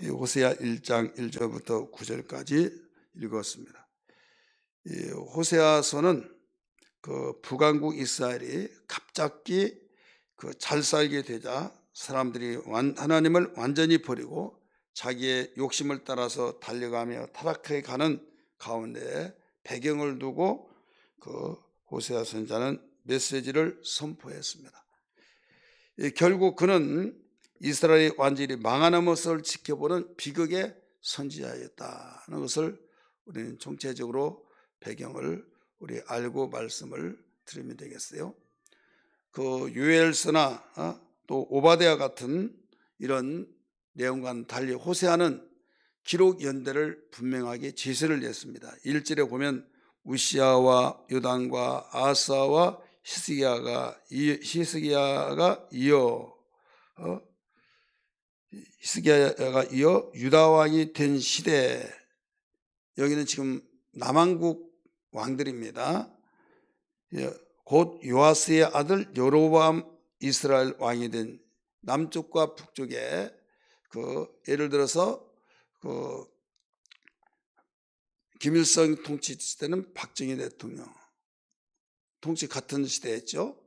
호세아 1장 1절부터 9절까지 읽었습니다. 이 호세아서는 그 북왕국 이스라엘이 갑자기 잘 살게 되자 사람들이 하나님을 완전히 버리고 자기의 욕심을 따라서 달려가며 타락해 가는 가운데 배경을 두고 그 호세아 선지자는 메시지를 선포했습니다. 결국 그는 이스라엘이 완전히 망하는 모습을 지켜보는 비극의 선지자였다는 것을 우리는 총체적으로 배경을 우리 알고 말씀을 드리면 되겠어요. 그 요엘서나 또 오바댜 같은 이런 내용과는 달리 호세아는 기록 연대를 분명하게 제시를 했습니다. 1절에 보면 우시야와 요담과 아사와 히스기야가 이어 유다 왕이 된 시대, 여기는 지금 남왕국 왕들입니다. 곧 요아스의 아들 여로보암 이스라엘 왕이 된 남쪽과 북쪽에 예를 들어서 김일성 통치 시대는 박정희 대통령 통치 같은 시대였죠.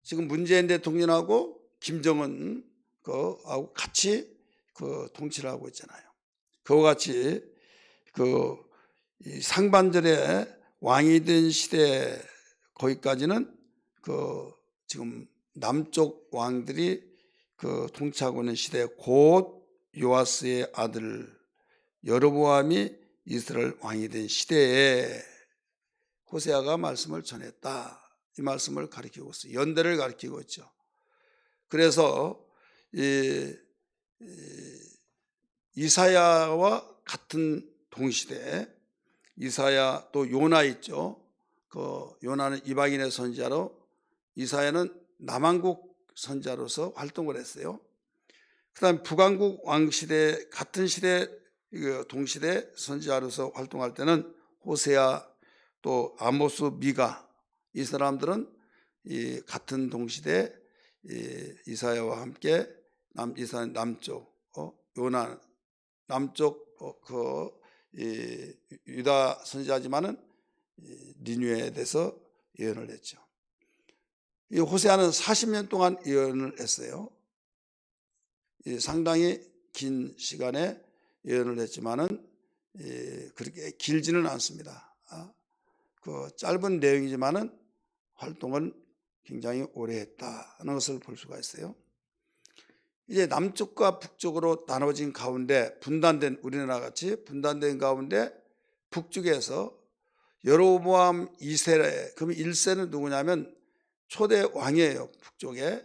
지금 문재인 대통령하고 김정은 하고 같이 통치를 하고 있잖아요. 그와 같이 이 상반절에 왕이 된 시대, 거기까지는 지금 남쪽 왕들이 통치하고 있는 시대, 곧 요아스의 아들 여로보암이 이스라엘 왕이 된 시대에 호세아가 말씀을 전했다. 이 말씀을 가리키고 있어요. 연대를 가리키고 있죠. 그래서 이사야와 같은 동시대, 이사야 또 요나 있죠. 요나는 이방인의 선지자로, 이사야는 남왕국 선지자로서 활동을 했어요. 그다음 북왕국 왕시대 같은 시대 동시대 선지자로서 활동할 때는 호세아 또 아모스, 미가, 이 사람들은 이 같은 동시대 이사야와 함께 이사야 남쪽 요나 남쪽 유다 선지자지만은 니느웨에 대해서 예언을 했죠. 이 호세아는 40년 동안 예언을 했어요. 상당히 긴 시간에 예언을 했지만은 그렇게 길지는 않습니다. 짧은 내용이지만은 활동을 굉장히 오래 했다는 것을 볼 수가 있어요. 이제 남쪽과 북쪽으로 나눠진 가운데 분단된, 우리나라 같이 분단된 가운데 북쪽에서 여로보암 2세, 그럼 1세는 누구냐면 초대 왕이에요. 북쪽에.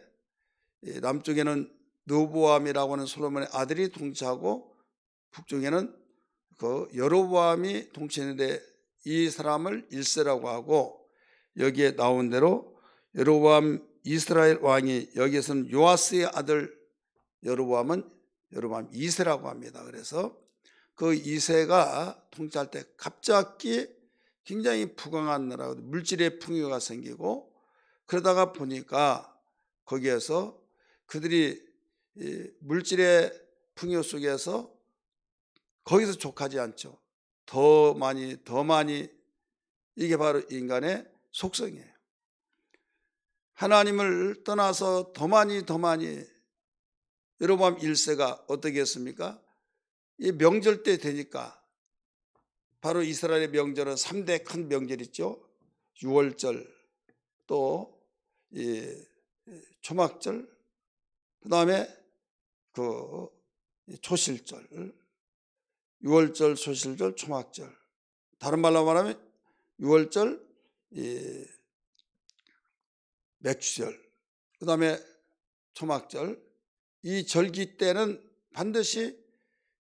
남쪽에는 르호보암이라고 하는 솔로몬의 아들이 통치하고 북쪽에는 여로보암이 통치했는데 이 사람을 1세라고 하고, 여기에 나온 대로 여로보암 이스라엘 왕이, 여기에서는 요아스의 아들 여로보암은 여로보암 2세라고 합니다. 그래서 그 2세가 통치할 때 갑자기 굉장히 부강한 나라, 물질의 풍요가 생기고, 그러다가 보니까 거기에서 그들이 물질의 풍요 속에서 거기서 족하지 않죠. 더 많이, 이게 바로 인간의 속성이에요. 하나님을 떠나서 더 많이 여로보암 1세가 어떻게 했습니까? 이 명절 때 되니까, 바로 이스라엘의 명절은 3대 큰 명절 있죠. 유월절, 또 초막절, 그 다음에 초실절, 유월절, 초실절, 초막절. 다른 말로 말하면 유월절, 맥주절, 그 다음에 초막절. 이 절기 때는 반드시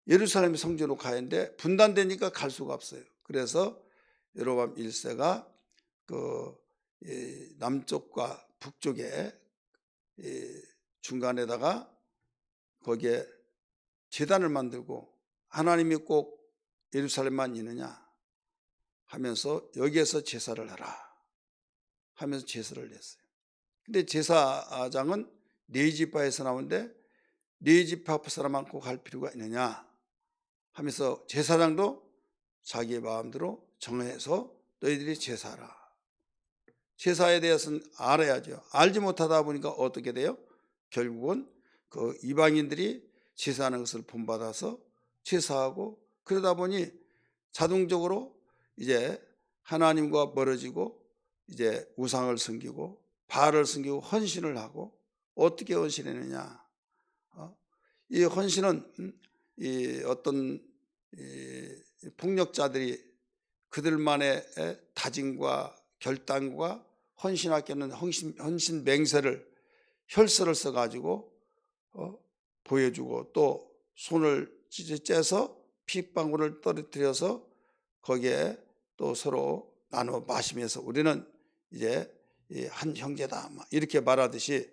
예루살렘 성전으로 가야 하는데 분단되니까 갈 수가 없어요. 그래서 여로보암 1세가 남쪽과 북쪽에 중간에다가 거기에 제단을 만들고, 하나님이 꼭 예루살렘만 있느냐 하면서 여기에서 제사를 하라 하면서 제사를 냈어요. 근데 제사장은 네 지파에서 나오는데 네 집 앞 사람 안고 갈 필요가 있느냐 하면서 제사장도 자기의 마음대로 정해서 너희들이 제사하라. 제사에 대해서는 알아야죠. 알지 못하다 보니까 어떻게 돼요? 결국은 그 이방인들이 제사하는 것을 본받아서 제사하고, 그러다 보니 자동적으로 이제 하나님과 멀어지고 이제 우상을 섬기고 바알을 섬기고 헌신을 하고, 어떻게 헌신했느냐? 이 헌신은 이 어떤 폭력자들이 그들만의 다짐과 결단과 헌신하겠는 헌신 맹세를 혈서를 써가지고 보여주고, 또 손을 째서 핏방울을 떨어뜨려서 거기에 또 서로 나눠 마시면서 우리는 이제 한 형제다 이렇게 말하듯이,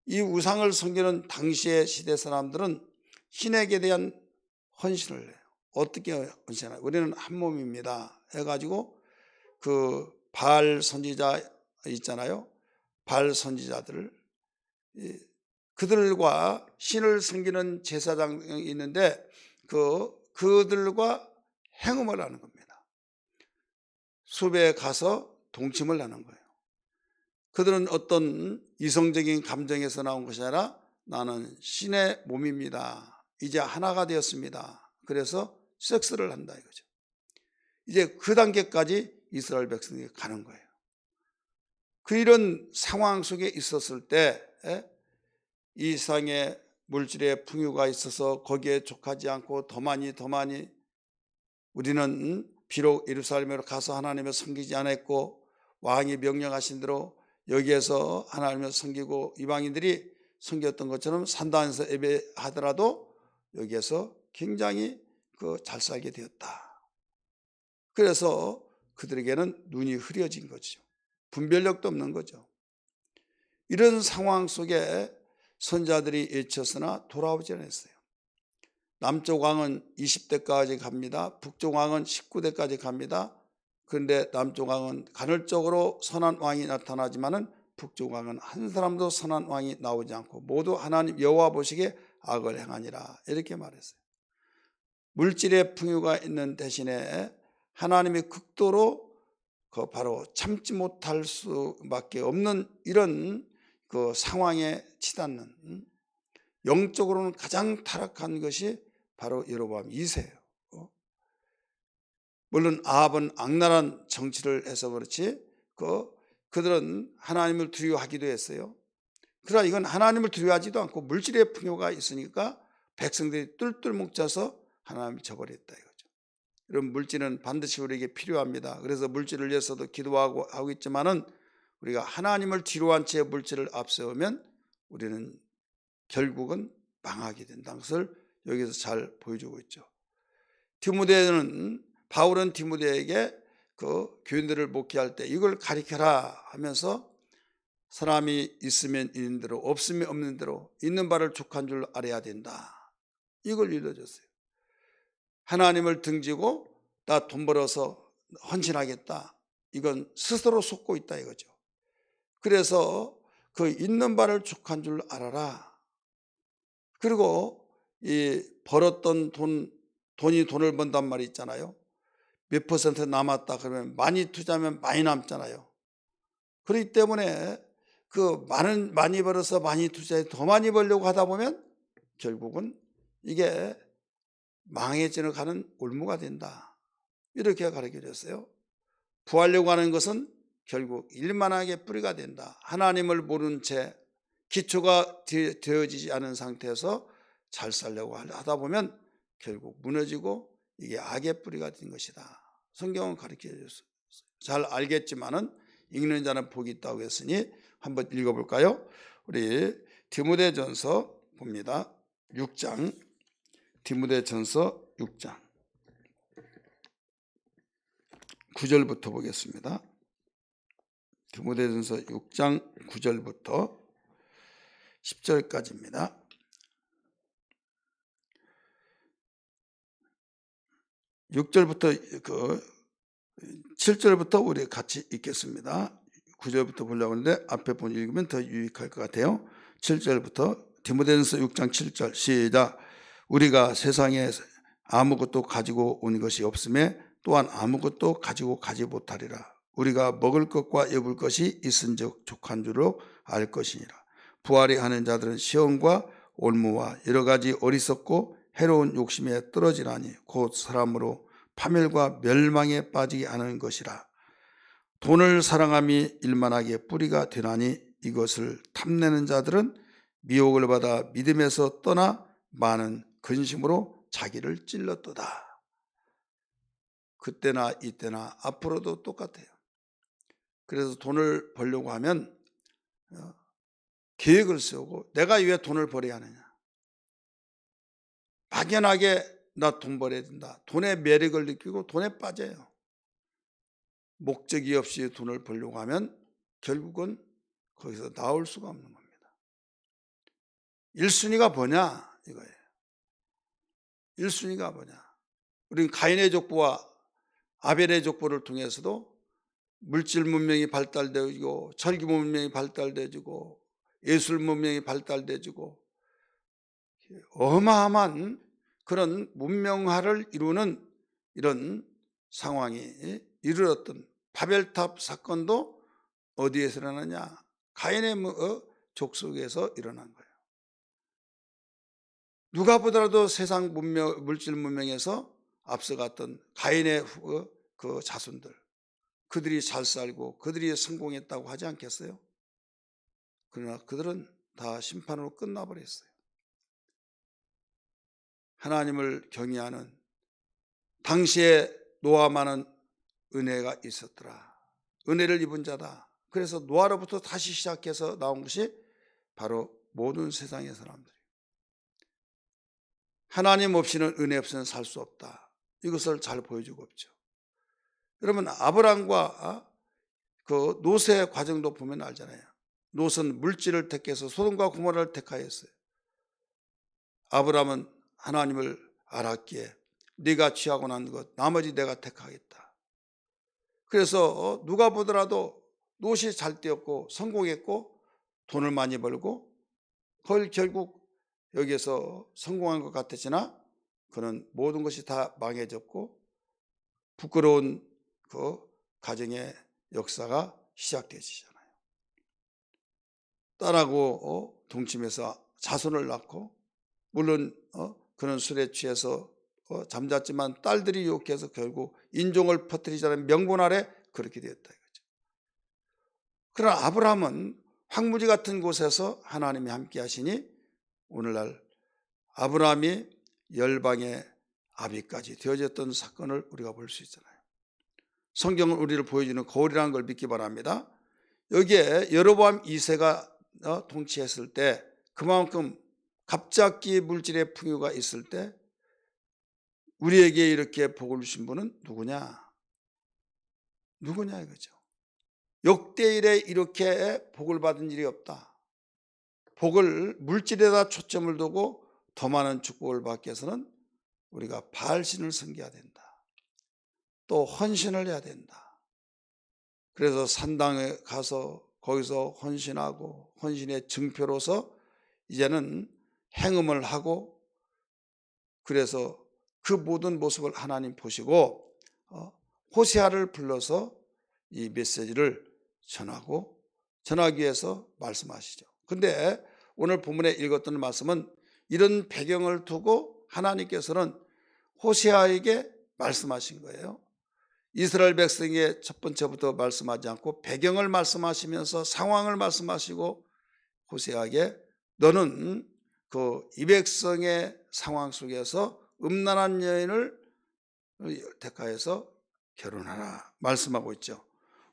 이 우상을 섬기는 당시의 시대 사람들은 신에게 대한 헌신을 해요. 어떻게 헌신하요? 우리는 한 몸입니다 해가지고 그 바알 선지자 있잖아요. 바알 선지자들, 그들과 신을 섬기는 제사장이 있는데 그들과 행음을 하는 겁니다. 숲에 가서 동침을 하는 거예요. 그들은 어떤 이성적인 감정에서 나온 것이 아니라 나는 신의 몸입니다. 이제 하나가 되었습니다. 그래서 섹스를 한다 이거죠. 이제 그 단계까지 이스라엘 백성이 가는 거예요. 그 이런 상황 속에 있었을 때 이 세상에 물질의 풍요가 있어서 거기에 족하지 않고 더 많이 우리는 비록 예루살렘으로 가서 하나님을 섬기지 않았고 왕이 명령하신 대로 여기에서 하나님을 섬기고 이방인들이 섬겼던 것처럼 산당에서 예배하더라도 여기에서 굉장히 잘 살게 되었다. 그래서 그들에게는 눈이 흐려진 거죠. 분별력도 없는 거죠. 이런 상황 속에 선자들이 외쳤으나 돌아오지 않았어요. 남쪽 왕은 20대까지 갑니다. 북쪽 왕은 19대까지 갑니다. 그런데 남쪽 왕은 간헐적으로 선한 왕이 나타나지만은 북쪽 왕은 한 사람도 선한 왕이 나오지 않고 모두 하나님 여호와 보시기에 악을 행하니라 이렇게 말했어요. 물질의 풍요가 있는 대신에 하나님이 극도로 바로 참지 못할 수밖에 없는 이런 그 상황에 치닫는, 영적으로는 가장 타락한 것이 바로 여로보암 2세예요. 물론 아합은 악랄한 정치를 해서 그렇지 그들은 하나님을 두려워하기도 했어요. 그러나 이건 하나님을 두려워하지도 않고 물질의 풍요가 있으니까 백성들이 뚫뚫 뭉쳐서 하나님을 저버렸다 이거죠. 이런 물질은 반드시 우리에게 필요합니다. 그래서 물질을 위해서도 기도하고 하고 있지만은 우리가 하나님을 뒤로한 채 물질을 앞세우면 우리는 결국은 망하게 된다는 것을 여기서 잘 보여주고 있죠. 바울은 디모데에게 그 교인들을 목회할 때 이걸 가르쳐라 하면서 사람이 있으면 있는 대로 없으면 없는 대로 있는 바를 족한 줄 알아야 된다. 이걸 일러줬어요. 하나님을 등지고 나 돈 벌어서 헌신하겠다. 이건 스스로 속고 있다 이거죠. 그래서 그 있는 바를 족한 줄 알아라. 그리고 이 벌었던 돈이 돈을 번단 말이 있잖아요. 몇 퍼센트 남았다 그러면 많이 투자하면 많이 남잖아요. 그렇기 때문에 많이 벌어서 많이 투자해 더 많이 벌려고 하다 보면 결국은 이게 망해지는 가는 올무가 된다. 이렇게 가르쳐 줬어요. 부하려고 하는 것은 결국 일만하게 뿌리가 된다. 하나님을 모르는 채 기초가 되어지지 않은 상태에서 잘 살려고 하다 보면 결국 무너지고 이게 악의 뿌리가 된 것이다. 성경은 가르쳐 줬어요. 잘 알겠지만은 읽는 자는 복이 있다고 했으니 한번 읽어볼까요? 우리 디모데전서 봅니다. 6장, 디모데전서 6장 9절부터 보겠습니다. 디모데전서 6장 9절부터 10절까지입니다. 6절부터 7절부터 우리 같이 읽겠습니다. 9절부터 보려고 하는데 앞에 본 읽으면 더 유익할 것 같아요. 7절부터 디모데전서 6장 7절 시작. 우리가 세상에 아무것도 가지고 온 것이 없음에 또한 아무것도 가지고 가지 못하리라. 우리가 먹을 것과 입을 것이 있은즉 족한 줄로 알 것이니라. 부활이 하는 자들은 시험과 올무와 여러 가지 어리석고 해로운 욕심에 떨어지라니 곧 사람으로 파멸과 멸망에 빠지게 하는 것이라. 돈을 사랑함이 일만하게 뿌리가 되나니 이것을 탐내는 자들은 미혹을 받아 믿음에서 떠나 많은 근심으로 자기를 찔렀도다. 그때나 이때나 앞으로도 똑같아요. 그래서 돈을 벌려고 하면 계획을 세우고 내가 왜 돈을 벌어야 하느냐. 막연하게 나 돈 벌어야 된다. 돈의 매력을 느끼고 돈에 빠져요. 목적이 없이 돈을 벌려고 하면 결국은 거기서 나올 수가 없는 겁니다. 1순위가 뭐냐 이거예요. 1순위가 뭐냐. 우리는 가인의 족보와 아벨의 족보를 통해서도 물질 문명이 발달되고 철기 문명이 발달되고 예술 문명이 발달되고 어마어마한 그런 문명화를 이루는 이런 상황이 이르렀던 바벨탑 사건도 어디에서 일어나냐? 가인의 족속에서 일어난 거예요. 누가 보더라도 세상 문명, 물질 문명에서 앞서갔던 가인의 그 자손들, 그들이 잘 살고 그들이 성공했다고 하지 않겠어요? 그러나 그들은 다 심판으로 끝나버렸어요. 하나님을 경외하는 당시에 노아만은 은혜가 있었더라. 은혜를 입은 자다. 그래서 노아로부터 다시 시작해서 나온 것이 바로 모든 세상의 사람들이에요. 하나님 없이는 은혜 없이는 살 수 없다. 이것을 잘 보여주고 있죠. 여러분 아브라함과 그 노세의 과정도 보면 알잖아요. 롯은 물질을 택해서 소돔과 고모라를 택하였어요. 아브라함은 하나님을 알았기에 네가 취하고 난 것 나머지 내가 택하겠다. 그래서 누가 보더라도 롯이 잘 되었고 성공했고 돈을 많이 벌고 그걸 결국 여기에서 성공한 것 같았으나 그는 모든 것이 다 망해졌고 부끄러운 그 가정의 역사가 시작되시잖아요. 딸하고 동침해서 자손을 낳고 물론 그는 술에 취해서 잠잤지만 딸들이 유혹해서 결국 인종을 퍼뜨리자는 명분 아래 그렇게 되었다 이거죠. 그러나 아브라함은 황무지 같은 곳에서 하나님이 함께 하시니 오늘날 아브라함이 열방의 아비까지 되어졌던 사건을 우리가 볼 수 있잖아요. 성경은 우리를 보여주는 거울이라는 걸 믿기 바랍니다. 여기에 여로보암 2세가 통치했을 때 그만큼 갑작기 물질의 풍요가 있을 때 우리에게 이렇게 복을 주신 분은 누구냐? 누구냐 이거죠. 역대 이래 이렇게 복을 받은 일이 없다. 복을 물질에다 초점을 두고 더 많은 축복을 받기 위해서는 우리가 바알신을 섬겨야 된다. 또 헌신을 해야 된다. 그래서 산당에 가서 거기서 헌신하고 헌신의 증표로서 이제는 행음을 하고 그래서 그 모든 모습을 하나님 보시고 호세아를 불러서 이 메시지를 전하기 위해서 말씀하시죠. 근데 오늘 본문에 읽었던 말씀은 이런 배경을 두고 하나님께서는 호세아에게 말씀하신 거예요. 이스라엘 백성의 첫 번째부터 말씀하지 않고 배경을 말씀하시면서 상황을 말씀하시고 호세아에게 너는 그 이 백성의 상황 속에서 음란한 여인을 택하여서 결혼하라 말씀하고 있죠.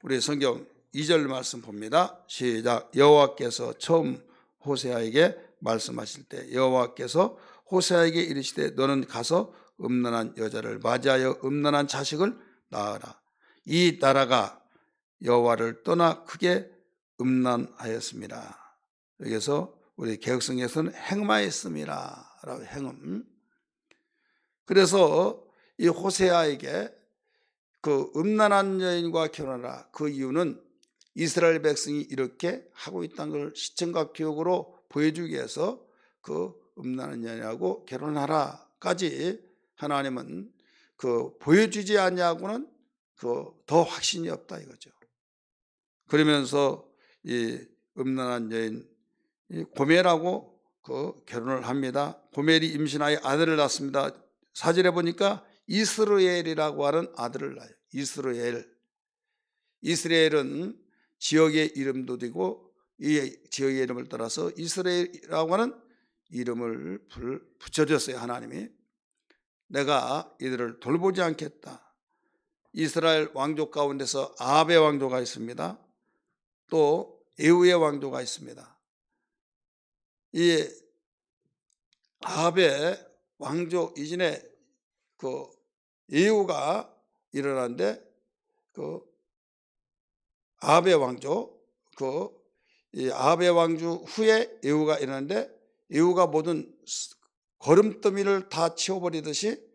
우리 성경 2절 말씀 봅니다. 시작. 여호와께서 처음 호세아에게 말씀하실 때 여호와께서 호세아에게 이르시되 너는 가서 음란한 여자를 맞이하여 음란한 자식을 낳아라. 이 나라가 여호와를 떠나 크게 음란하였습니다. 여기서 우리 개혁성에서는 행음하였습니다 라고 행음. 그래서 이 호세아에게 그 음란한 여인과 결혼하라. 그 이유는 이스라엘 백성이 이렇게 하고 있다는 걸 시청각 교육으로 보여주기 위해서 그 음란한 여인하고 결혼하라까지 하나님은 보여주지 않냐고는 더 확신이 없다 이거죠. 그러면서 이 음란한 여인 이 고멜하고 결혼을 합니다. 고멜이 임신하여 아들을 낳습니다. 사절에 보니까 이스라엘이라고 하는 아들을 낳아요. 이스라엘은 지역의 이름도 되고 이 지역의 이름을 따라서 이스라엘이라고 하는 이름을 붙여줬어요. 하나님이 내가 이들을 돌보지 않겠다. 이스라엘 왕족 가운데서 아합의 왕조가 있습니다. 또 에후의 왕조가 있습니다. 이 아합의 왕조 이전에 에후가 일어났는데 아합의 왕조 이 아합의 왕조 후에 에후가 일어났는데 에후가 모든 거름더미를 다 치워버리듯이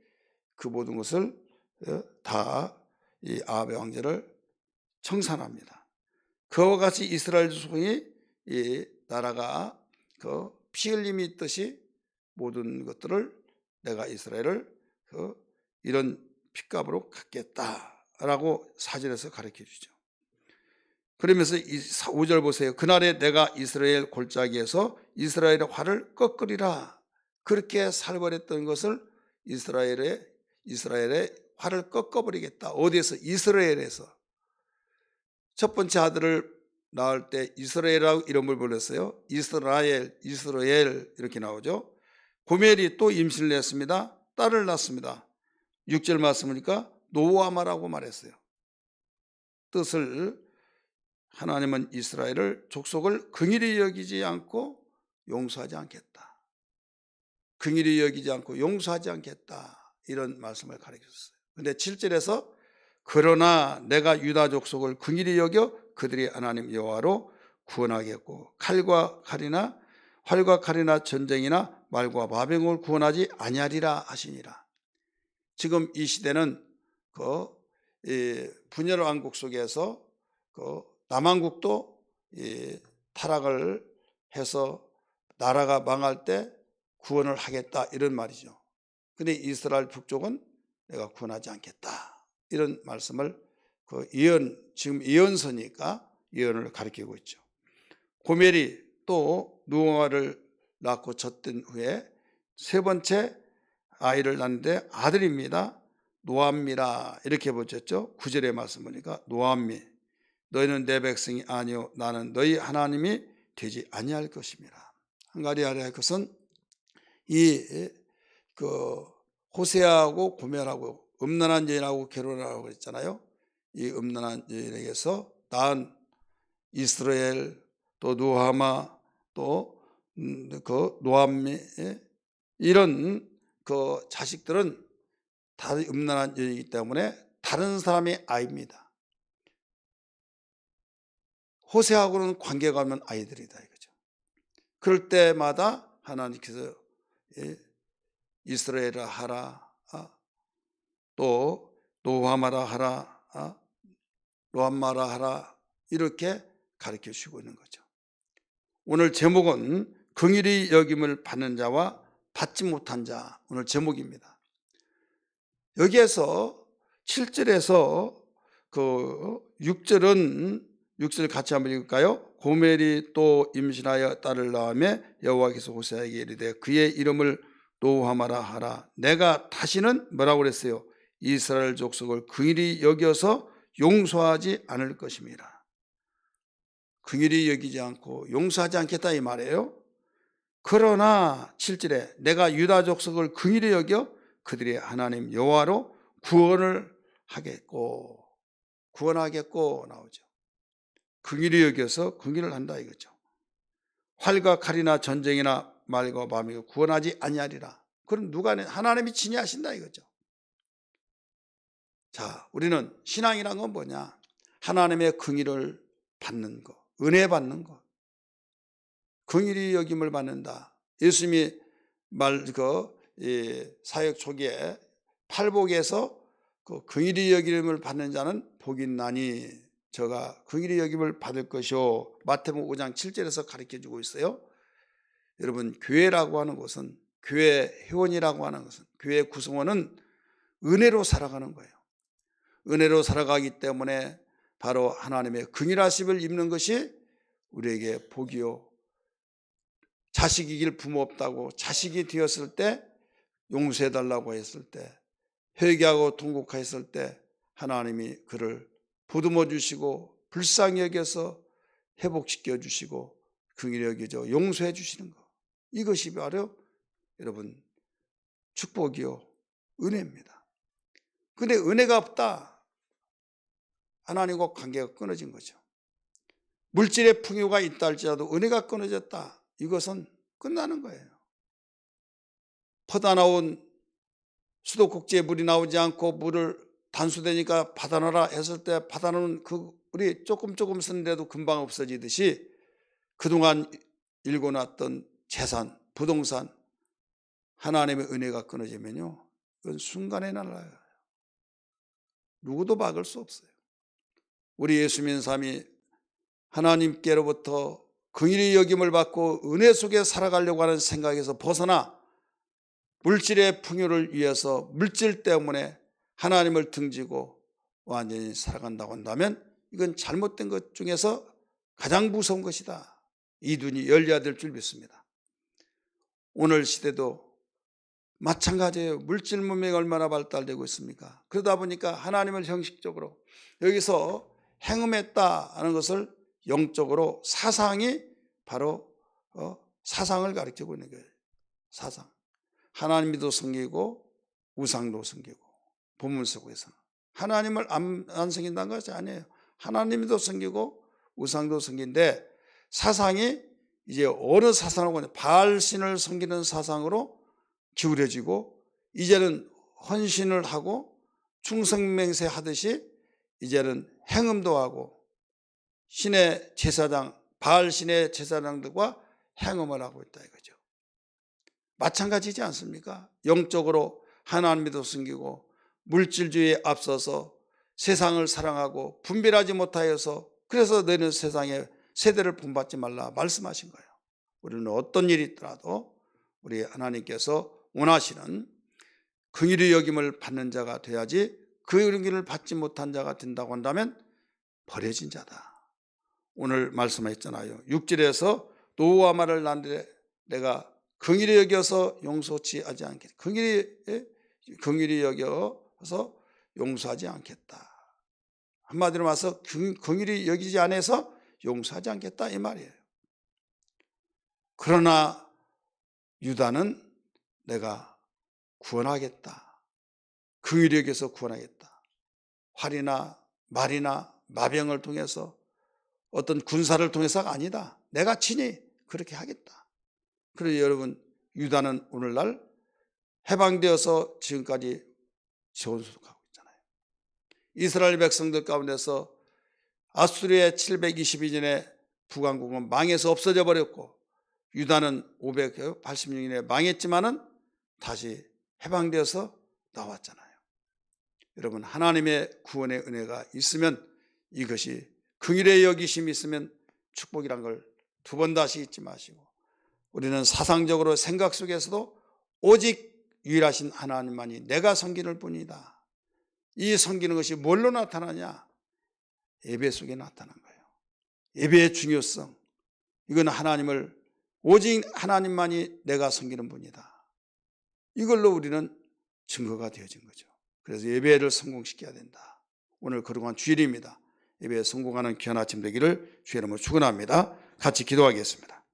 그 모든 것을 다 이 아합의 왕조를 청산합니다. 그와 같이 이스라엘 조상이 이 나라가 피 흘림이 있듯이 모든 것들을 내가 이스라엘을 이런 핏값으로 갚겠다라고 사절에서 가르쳐 주죠. 그러면서 5절 보세요. 그날에 내가 이스라엘 골짜기에서 이스라엘의 활을 꺾으리라. 그렇게 살벌했던 것을 이스라엘의 활을 꺾어버리겠다. 어디에서? 이스라엘에서. 첫 번째 아들을 낳을 때 이스라엘이라고 이름을 불렀어요. 이스라엘 이렇게 나오죠. 고멜이 또 임신을 했습니다. 딸을 낳습니다. 6절 말씀이니까 노아마라고 말했어요. 뜻을 하나님은 이스라엘을 족속을 긍휼히 여기지 않고 용서하지 않겠다. 긍휼히 여기지 않고 용서하지 않겠다. 이런 말씀을 가르쳤어요. 그런데 7절에서 그러나 내가 유다 족속을 긍휼히 여겨 그들이 하나님 여호와로 구원하겠고 활과 칼이나 전쟁이나 말과 마병을 구원하지 아니하리라 하시니라. 지금 이 시대는 분열 왕국 속에서 남한국도 타락을 해서 나라가 망할 때 구원을 하겠다 이런 말이죠. 근데 이스라엘 북쪽은 내가 구원하지 않겠다 이런 말씀을 지금 예언서니까 예언을 가리키고 있죠. 고멜이 또 누아를 낳고 젖던 후에 세 번째 아이를 낳는데 아들입니다. 노암미라 이렇게 붙였죠. 9절의 말씀 보니까 노암미 너희는 내 백성이 아니요 나는 너희 하나님이 되지 아니할 것임이라. 한 가지 알아야 할 것은 이 호세아하고 고멜하고 음란한 여인하고 결혼하라고 했잖아요. 이 음란한 여인에게서 낳은 이스라엘 또 누하마 또 노암미 이런 자식들은 다 음란한 여인이기 때문에 다른 사람의 아이입니다. 호세하고는 관계가 없는 아이들이다 이거죠. 그럴 때마다 하나님께서 이스라엘아 하라, 또 노아마라 하라, 노암마라 하라 이렇게 가르쳐 주시고 있는 거죠. 오늘 제목은 긍휼히 여김을 받는 자와 받지 못한 자 오늘 제목입니다. 여기에서 7절에서 6절 같이 한번 읽을까요? 고멜이 또 임신하여 딸을 낳으며 여호와께서 호세아에게 이르되 그의 이름을 노아마라 하라. 내가 다시는 뭐라고 그랬어요? 이스라엘 족속을 긍휼히 여겨서 용서하지 않을 것임이라. 긍휼히 여기지 않고 용서하지 않겠다 이 말이에요. 그러나 7절에 내가 유다 족속을 긍휼히 여겨 그들의 하나님 여호와로 구원하겠고 나오죠. 긍휼히 여겨서 긍휼을 한다 이거죠. 활과 칼이나 전쟁이나 말과 마음이 구원하지 아니하리라. 그럼 누가 하나님이 진리하신다 이거죠. 자, 우리는 신앙이란 건 뭐냐? 하나님의 긍휼을 받는 것, 은혜 받는 것, 긍휼히 여김을 받는다. 예수님이 사역 초기에 팔복에서 긍휼히 여김을 받는 자는 복이 있나니 저가 긍휼히 여김을 받을 것이요. 마태복음 5장 7절에서 가르쳐 주고 있어요. 여러분, 교회라고 하는 것은, 교회 회원이라고 하는 것은, 교회 구성원은 은혜로 살아가는 거예요. 은혜로 살아가기 때문에 바로 하나님의 긍휼하심을 입는 것이 우리에게 복이요, 자식이길 부모 없다고 자식이 되었을 때, 용서해달라고 했을 때, 회개하고 통곡했을 때 하나님이 그를 보듬어 주시고 불쌍히 여겨서 회복시켜 주시고 긍휼히 여기죠, 용서해 주시는 것, 이것이 바로 여러분 축복이요 은혜입니다. 그런데 은혜가 없다, 하나님과 관계가 끊어진 거죠. 물질의 풍요가 있다 할지라도 은혜가 끊어졌다, 이것은 끝나는 거예요. 퍼다 나온 수도꼭지에 물이 나오지 않고 물을 단수되니까 받아놔라 했을 때 받아놓은 그 물이 조금 쓰는데도 금방 없어지듯이 그동안 일궈놨던 재산, 부동산, 하나님의 은혜가 끊어지면요, 이건 순간에 날아요. 누구도 막을 수 없어요. 우리 예수 믿는 사람이 하나님께로부터 긍휼히 여김을 받고 은혜 속에 살아가려고 하는 생각에서 벗어나 물질의 풍요를 위해서 물질 때문에 하나님을 등지고 완전히 살아간다고 한다면 이건 잘못된 것 중에서 가장 무서운 것이다. 이 눈이 열려야 될 줄 믿습니다. 오늘 시대도 마찬가지예요. 물질 문명이 얼마나 발달되고 있습니까? 그러다 보니까 하나님을 형식적으로 여기서 행음했다 하는 것을 영적으로 사상이 바로 사상을 가르치고 있는 거예요. 사상. 하나님도 섬기고 우상도 섬기고, 본문 속에서는 하나님을 안 섬긴다는 것이 아니에요. 하나님도 섬기고 우상도 섬긴데 사상이 이제 어느 사상으로 바알신을 섬기는 사상으로 기울여지고, 이제는 헌신을 하고 충성맹세 하듯이 이제는 행음도 하고 신의 제사장, 바알신의 제사장들과 행음을 하고 있다 이거죠. 마찬가지지 않습니까? 영적으로 하나님도 섬기고 물질주의에 앞서서 세상을 사랑하고 분별하지 못하여서, 그래서 너희는 세상에 세대를 본받지 말라 말씀하신 거예요. 우리는 어떤 일이 있더라도 우리 하나님께서 원하시는 긍휼히 여김을 받는 자가 돼야지, 그 긍휼을 받지 못한 자가 된다고 한다면 버려진 자다. 오늘 말씀하셨잖아요. 6절에서 노와 말을 나는데 내가 긍휼히 여겨서 용서치 하지 않겠다. 긍휼히 여겨서 용서하지 않겠다. 한마디로 말해서 긍휼히 여기지 않아서 용서하지 않겠다 이 말이에요. 그러나 유다는 내가 구원하겠다, 긍휼히 여겨서 구원하겠다. 활이나 말이나 마병을 통해서 어떤 군사를 통해서가 아니다. 내가 친히 그렇게 하겠다. 그래서 여러분, 유다는 오늘날 해방되어서 지금까지 전속하고 있잖아요. 이스라엘 백성들 가운데서 아수르의 722년에 북왕국은 망해서 없어져 버렸고, 유다는 586년에 망했지만은 다시 해방되어서 나왔잖아요. 여러분, 하나님의 구원의 은혜가 있으면, 이것이 긍휼의 여기심이 있으면 축복이란 걸 두 번 다시 잊지 마시고, 우리는 사상적으로 생각 속에서도 오직 유일하신 하나님만이 내가 섬기는 뿐이다. 이 섬기는 것이 뭘로 나타나냐? 예배 속에 나타난 거예요. 예배의 중요성, 이건 하나님을, 오직 하나님만이 내가 섬기는 분이다. 이걸로 우리는 증거가 되어진 거죠. 그래서 예배를 성공시켜야 된다. 오늘 거룩한 주일입니다. 예배에 성공하는 귀한 아침 되기를 주의 이름으로 축원합니다. 같이 기도하겠습니다.